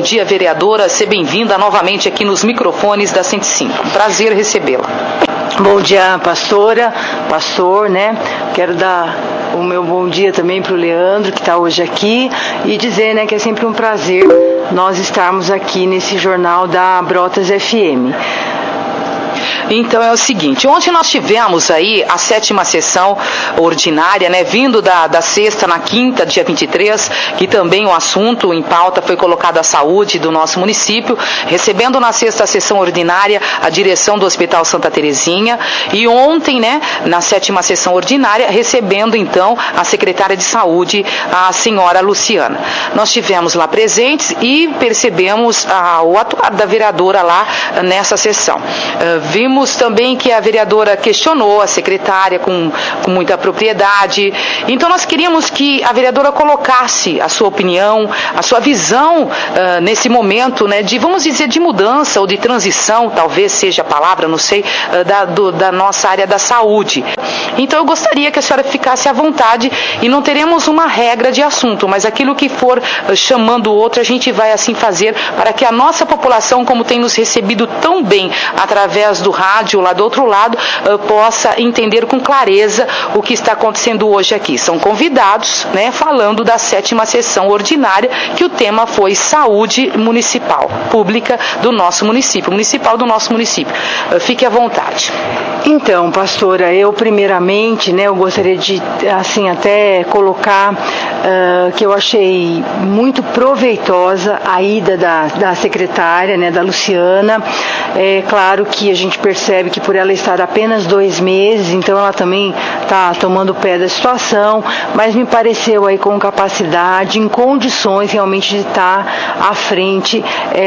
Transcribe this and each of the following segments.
dia, vereadora. Seja bem-vinda novamente aqui nos microfones da 105. Prazer recebê-la. Bom dia, pastora, pastor, né? Quero dar o meu bom dia também para o Leandro, que está hoje aqui, e dizer, né, que é sempre um prazer nós estarmos aqui nesse jornal da Brotas FM. Então é o seguinte, ontem nós tivemos aí a 7ª sessão ordinária, né, vindo da sexta na quinta, dia 23, que também o assunto em pauta foi colocado a saúde do nosso município, recebendo na sexta sessão ordinária a direção do Hospital Santa Terezinha, e ontem, né, na 7ª sessão ordinária, recebendo então a secretária de saúde, a senhora Luciana. Nós tivemos lá presentes e percebemos o atuar da vereadora lá nessa sessão. Vimos também que a vereadora questionou a secretária com muita propriedade. Então nós queríamos que a vereadora colocasse a sua opinião, a sua visão nesse momento, né, de, vamos dizer, de mudança ou de transição, talvez seja a palavra, não sei, da nossa área da saúde. Então eu gostaria que a senhora ficasse à vontade, e não teremos uma regra de assunto, mas aquilo que for chamando o outro, a gente vai assim fazer, para que a nossa população, como tem nos recebido tão bem através do rádio lá do outro lado, possa entender com clareza o que está acontecendo hoje aqui. São convidados, né, falando da 7ª sessão ordinária, que o tema foi saúde municipal, pública do nosso município, municipal do nosso município. Fique à vontade. Então, pastora, eu primeiramente, né, eu gostaria de, assim, até colocar que eu achei muito proveitosa a ida da secretária, né, da Luciana. É claro que a gente percebe que por ela estar apenas 2 meses, então ela também está tomando pé da situação, mas me pareceu aí com capacidade, em condições realmente de estar à frente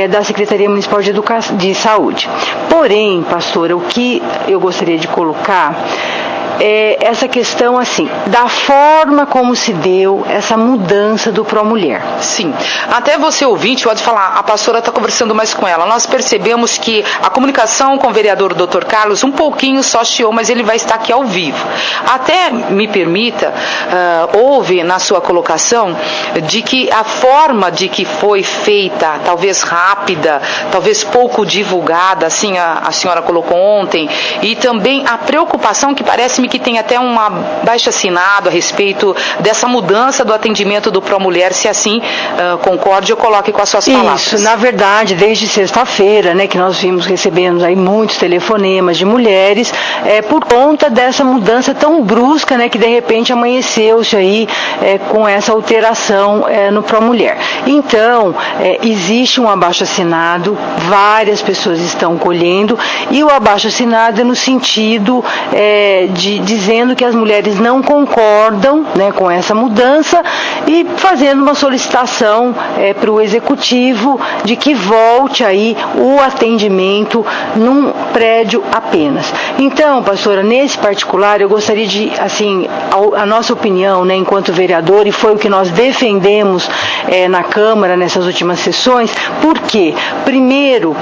da Secretaria Municipal de Saúde. Porém, pastora, o que eu gostaria de colocar essa questão, assim, da forma como se deu essa mudança do Pró-Mulher. Sim, até você ouvinte pode falar, a pastora está conversando mais com ela. Nós percebemos que a comunicação com o vereador Dr. Carlos um pouquinho só chiou, mas ele vai estar aqui ao vivo. Até me permita, houve na sua colocação de que a forma de que foi feita, talvez rápida, talvez pouco divulgada, assim a senhora colocou ontem, e também a preocupação que parece-me que tem até um abaixo-assinado a respeito dessa mudança do atendimento do Pró-Mulher, se assim concorde, eu coloque com as suas palavras. Isso, na verdade, desde sexta-feira, né, que nós recebemos aí muitos telefonemas de mulheres, por conta dessa mudança tão brusca, né, que de repente amanheceu-se aí com essa alteração no Pró-Mulher. Então, existe um abaixo-assinado, várias pessoas estão colhendo, e o abaixo-assinado é no sentido dizendo que as mulheres não concordam, né, com essa mudança, e fazendo uma solicitação para o executivo de que volte aí o atendimento num prédio apenas. Então, pastora, nesse particular, eu gostaria de, assim, a nossa opinião, né, enquanto vereador, e foi o que nós defendemos na Câmara nessas últimas sessões. Por quê? Primeiro,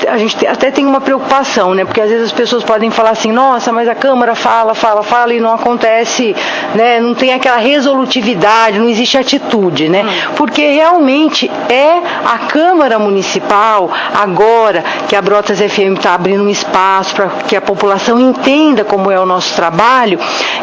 a gente até tem uma preocupação, né, porque às vezes as pessoas podem falar assim, nossa, mas a Câmara fala e não acontece, né, não tem aquela resolutividade, não existe atitude, né, porque realmente a Câmara Municipal, agora que a Brotas FM está abrindo um espaço para que a população entenda como é o nosso trabalho.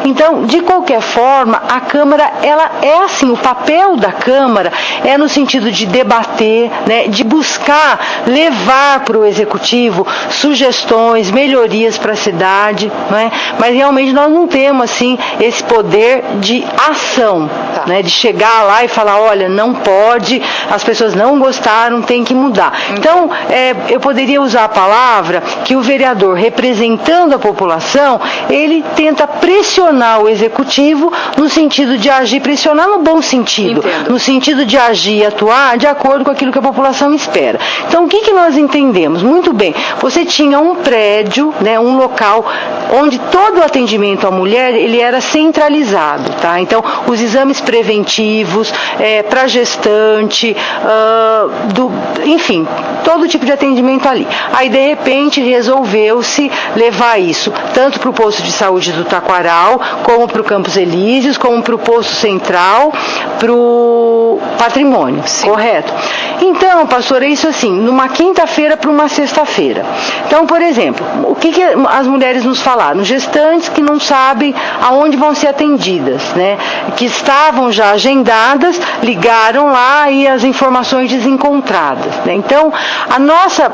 Então, de qualquer forma, a Câmara, ela é assim, o papel da Câmara é no sentido de debater, né, de buscar levar para o Executivo sugestões, melhorias para a cidade, né, mas realmente nós não temos assim esse poder de ação, né, de chegar lá e falar, olha, não pode, as pessoas não gostaram, tem que mudar. Então, eu poderia usar a palavra que o vereador, representando a população, ele tenta pressionar o executivo no sentido de agir, pressionar no bom sentido, no sentido de agir e atuar de acordo com aquilo que a população espera. Então, o que nós entendemos? Muito bem, você tinha um prédio, né, um local onde todo o atendimento à mulher, ele era centralizado, tá? Então, os exames preventivos, para gestante, enfim, todo tipo de atendimento ali. Aí, de repente, resolveu-se levar isso tanto para o posto de saúde do Taquaral, como para o Campos Elíseos, como para o posto central, para o Parque matrimônio, correto? Então, pastora, isso assim, numa quinta-feira para uma sexta-feira. Então, por exemplo, o que as mulheres nos falaram? Gestantes que não sabem aonde vão ser atendidas, né? Que estavam já agendadas, ligaram lá e as informações desencontradas, né? Então, a nossa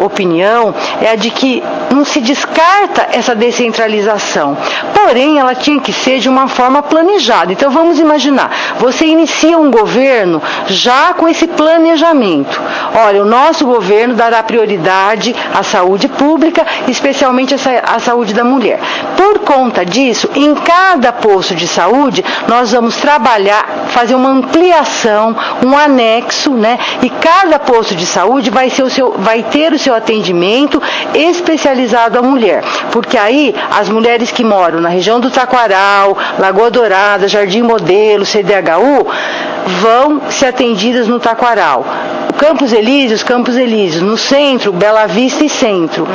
opinião é a de que não se descarta essa descentralização, porém ela tinha que ser de uma forma planejada. Então vamos imaginar, você inicia um governo já com esse planejamento. Olha, o nosso governo dará prioridade à saúde pública, especialmente à saúde da mulher. Por conta disso, em cada posto de saúde, nós vamos trabalhar, fazer uma ampliação, um anexo, né? E cada posto de saúde vai ter o seu atendimento especializado à mulher. Porque aí, as mulheres que moram na região do Taquaral, Lagoa Dourada, Jardim Modelo, CDHU, vão ser atendidas no Taquaral. Campos Elíseos, no centro, Bela Vista e Centro.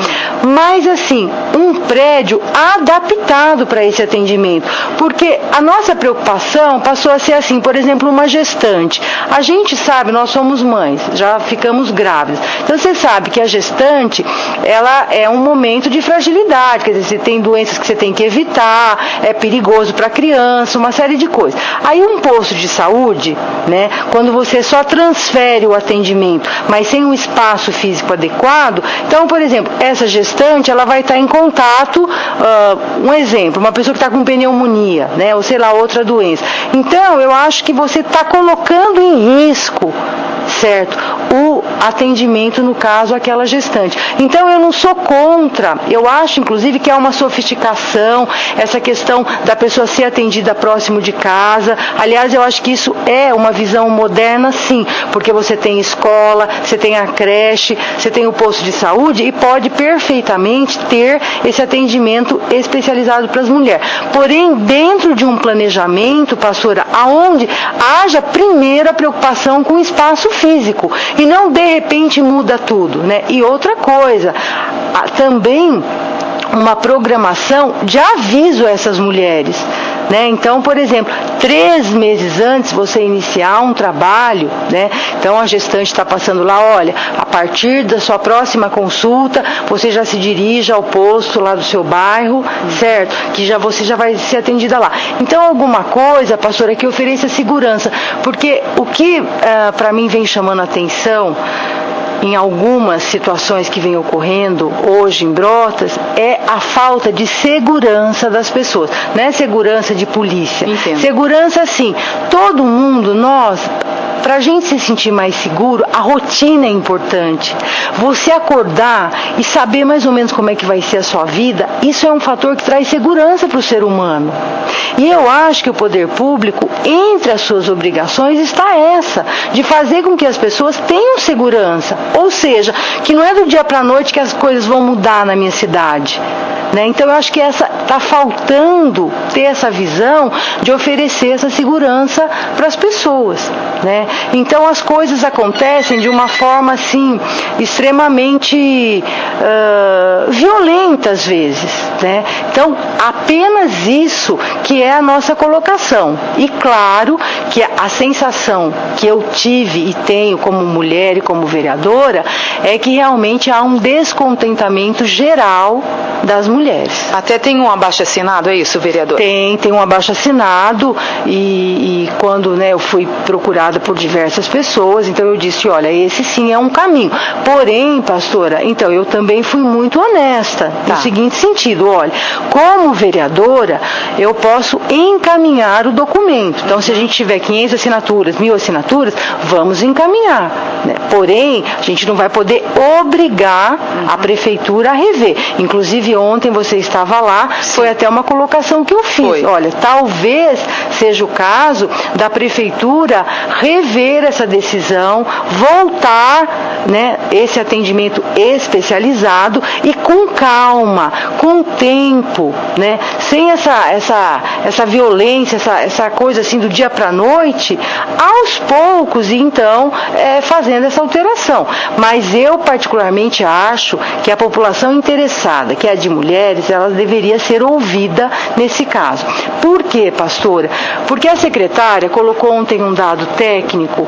Mas assim, um prédio adaptado para esse atendimento, porque a nossa preocupação passou a ser assim, por exemplo, uma gestante. A gente sabe, nós somos mães, já ficamos grávidas. Então você sabe que a gestante, ela é um momento de fragilidade, quer dizer, você tem doenças que você tem que evitar, é perigoso para a criança, uma série de coisas. Aí um posto de saúde, né, quando você só transfere o atendimento, mas sem um espaço físico adequado, então, por exemplo, essa gestante, ela vai estar em contato, um exemplo, uma pessoa que está com pneumonia, né, ou sei lá, outra doença. Então, eu acho que você está colocando em risco, certo, o atendimento, no caso, àquela gestante. Então, eu não sou contra, eu acho, inclusive, que é uma sofisticação, essa questão da pessoa ser atendida próximo de casa. Aliás, eu acho que isso é uma visão moderna, sim, porque você tem escola, você tem a creche, você tem o posto de saúde e pode perfeitamente ter esse atendimento especializado para as mulheres. Porém, dentro de um planejamento, pastora, aonde haja primeiro a preocupação com o espaço físico e não de repente muda tudo, né? E outra coisa, também uma programação de aviso a essas mulheres, né? Então, por exemplo, 3 meses antes você iniciar um trabalho, né? Então a gestante está passando lá, olha, a partir da sua próxima consulta, você já se dirige ao posto lá do seu bairro, certo? Que você já vai ser atendida lá. Então, alguma coisa, pastora, que ofereça segurança, porque o que para mim vem chamando a atenção em algumas situações que vem ocorrendo hoje em Brotas, é a falta de segurança das pessoas. Não é segurança de polícia. Entendo. Segurança, assim, todo mundo, para a gente se sentir mais seguro, a rotina é importante. Você acordar e saber mais ou menos como é que vai ser a sua vida, isso é um fator que traz segurança para o ser humano. E eu acho que o poder público, entre as suas obrigações, está essa, de fazer com que as pessoas tenham segurança. Ou seja, que não é do dia para a noite que as coisas vão mudar na minha cidade. Né? Então eu acho que está faltando ter essa visão de oferecer essa segurança para as pessoas. Né? Então as coisas acontecem de uma forma assim, extremamente violenta às vezes. Né? Então apenas isso que é a nossa colocação. E claro que a sensação que eu tive e tenho como mulher e como vereadora é que realmente há um descontentamento geral das mulheres. Até tem um abaixo-assinado, é isso, vereador? Tem um abaixo-assinado e quando, né, eu fui procurada por diversas pessoas, então eu disse, olha, esse sim é um caminho. Porém, pastora, então eu também fui muito honesta, no seguinte sentido, olha, como vereadora, eu posso encaminhar o documento. Então, se a gente tiver 500 assinaturas, 1000 assinaturas, vamos encaminhar. Né? Porém, a gente não vai poder obrigar a prefeitura a rever. Inclusive, ontem você estava lá, foi até uma colocação que eu fiz. Foi. Olha, talvez seja o caso da prefeitura rever essa decisão, voltar, né, esse atendimento especializado e com calma, com tempo, né, sem essa violência, essa coisa assim do dia para a noite, aos poucos, então, fazendo essa alteração. Mas eu particularmente acho que a população interessada, que é a de mulheres, ela deveria ser ouvida nesse caso. Por quê, pastora? Porque a secretária colocou ontem um dado técnico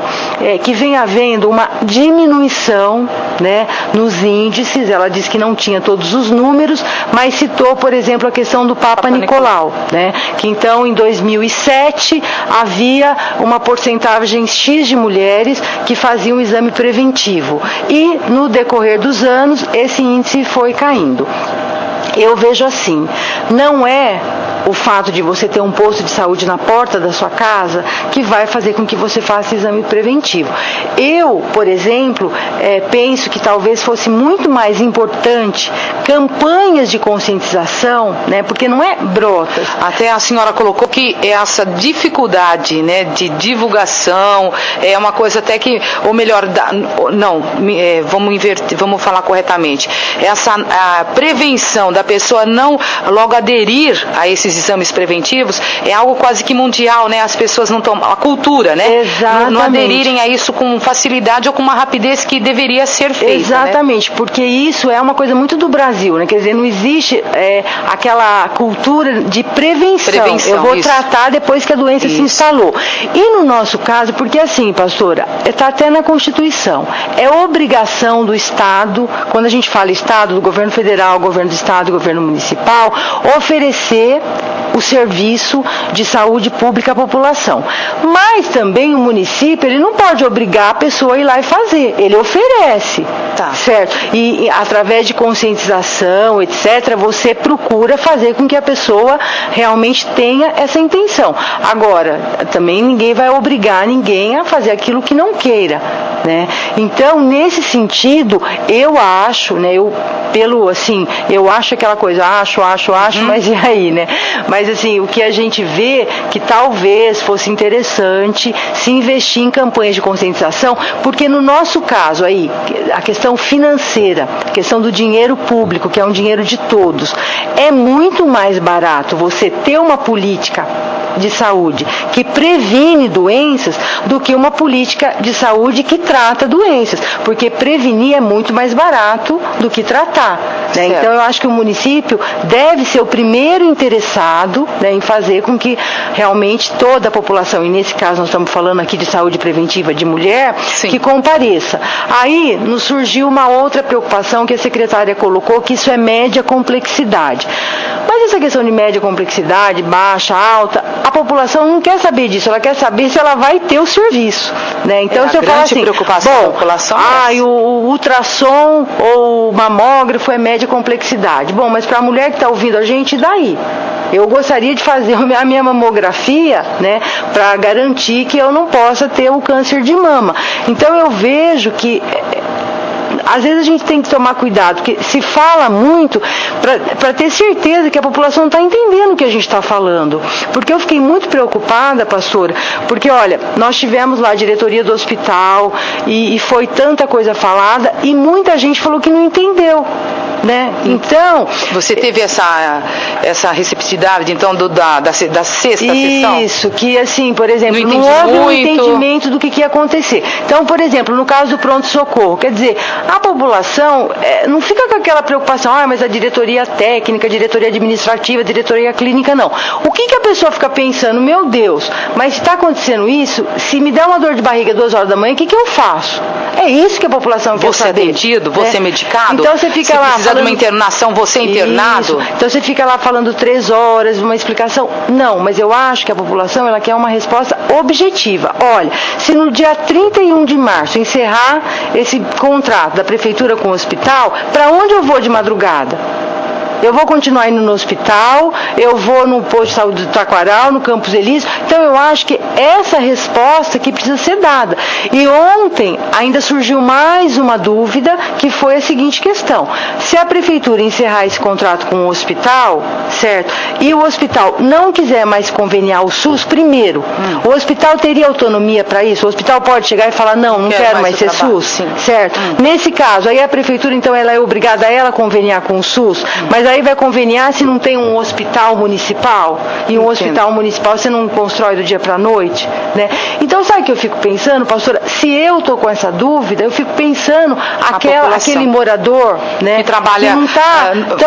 que vem havendo uma diminuição, né, nos índices. Ela disse que não tinha todos os números, mas citou, por exemplo, a questão do Papa Nicolau, né, que então em 2007 havia uma porcentagem X de mulheres que faziam um exame preventivo e no decorrer dos anos esse índice foi caindo. Eu vejo assim, não é o fato de você ter um posto de saúde na porta da sua casa que vai fazer com que você faça exame preventivo. Eu, por exemplo, penso que talvez fosse muito mais importante campanhas de conscientização, né, porque não é brotas. Até a senhora colocou que essa dificuldade, né, de divulgação é uma coisa até que, ou melhor, vamos inverter, vamos falar corretamente. A prevenção da pessoa não logo aderir a esses exames preventivos é algo quase que mundial, né? As pessoas não estão, a cultura, né? Exatamente. Não aderirem a isso com facilidade ou com uma rapidez que deveria ser feita. Exatamente, né? Porque isso é uma coisa muito do Brasil, né? Quer dizer, não existe aquela cultura de prevenção. Eu vou tratar depois que a doença se instalou. E no nosso caso, porque assim, pastora, está até na Constituição, é obrigação do Estado, quando a gente fala Estado, do governo federal, governo do Estado, governo municipal, oferecer o serviço de saúde pública à população. Mas também o município, ele não pode obrigar a pessoa a ir lá e fazer, ele oferece, certo? E através de conscientização, etc., você procura fazer com que a pessoa realmente tenha essa intenção. Agora, também ninguém vai obrigar ninguém a fazer aquilo que não queira, né? Então, nesse sentido, eu acho, né, eu acho aquela coisa, acho, mas e aí, né? Mas assim, o que a gente vê que talvez fosse interessante se investir em campanhas de conscientização, porque no nosso caso aí, a questão financeira, a questão do dinheiro público, que é um dinheiro de todos, é muito mais barato você ter uma política de saúde que previne doenças do que uma política de saúde que trata doenças, porque prevenir é muito mais barato do que tratar, né? Então eu acho que o município deve ser o primeiro interessado, né, em fazer com que realmente toda a população, e nesse caso nós estamos falando aqui de saúde preventiva de mulher, sim, que compareça. Aí nos surgiu uma outra preocupação que a secretária colocou, que isso é média complexidade. Mas essa questão de média complexidade, baixa, alta, a população não quer saber disso, ela quer saber se ela vai ter o serviço, né? Então se eu falar assim, preocupação da população o ultrassom ou o mamógrafo é média complexidade. Bom, mas para a mulher que está ouvindo a gente, daí? Eu gostaria de fazer a minha mamografia, né, para garantir que eu não possa ter o câncer de mama. Então eu vejo que às vezes a gente tem que tomar cuidado, porque se fala muito para ter certeza que a população está entendendo o que a gente está falando. Porque eu fiquei muito preocupada, pastora, porque olha, nós tivemos lá a diretoria do hospital e foi tanta coisa falada e muita gente falou que não entendeu, né? Então... Você teve essa receptividade, então, da sexta sessão? Isso, que assim, por exemplo, não houve um entendimento do que ia acontecer. Então, por exemplo, no caso do pronto-socorro, quer dizer, a população não fica com aquela preocupação, mas a diretoria técnica, a diretoria administrativa, a diretoria clínica, não. O que a pessoa fica pensando? Meu Deus, mas se está acontecendo isso, se me der uma dor de barriga 2 horas da manhã, o que eu faço? É isso que a população quer saber. Você é atendido? Você é medicado? Então você fica lá precisa de uma internação, você é internado? Isso. Então você fica lá falando 3 horas, uma explicação. Não, mas eu acho que a população ela quer uma resposta objetiva. Olha, se no dia 31 de março encerrar esse contrato da prefeitura com o hospital, para onde eu vou de madrugada? Eu vou continuar indo no hospital, eu vou no posto de saúde do Taquaral, no Campos Elíseos. Então eu acho que essa resposta que precisa ser dada. E ontem ainda surgiu mais uma dúvida, que foi a seguinte questão: se a prefeitura encerrar esse contrato com o hospital, certo? E o hospital não quiser mais conveniar o SUS, primeiro, o hospital teria autonomia para isso? O hospital pode chegar e falar, não quero mais ser SUS, certo? Nesse caso, aí a prefeitura então ela é obrigada a ela conveniar com o SUS, mas daí vai conveniar se não tem um hospital municipal? E um hospital municipal você não constrói do dia para a noite, né? Então, sabe o que eu fico pensando, pastora? Se eu tô com essa dúvida, eu fico pensando aquele morador, né? Que trabalha que não tá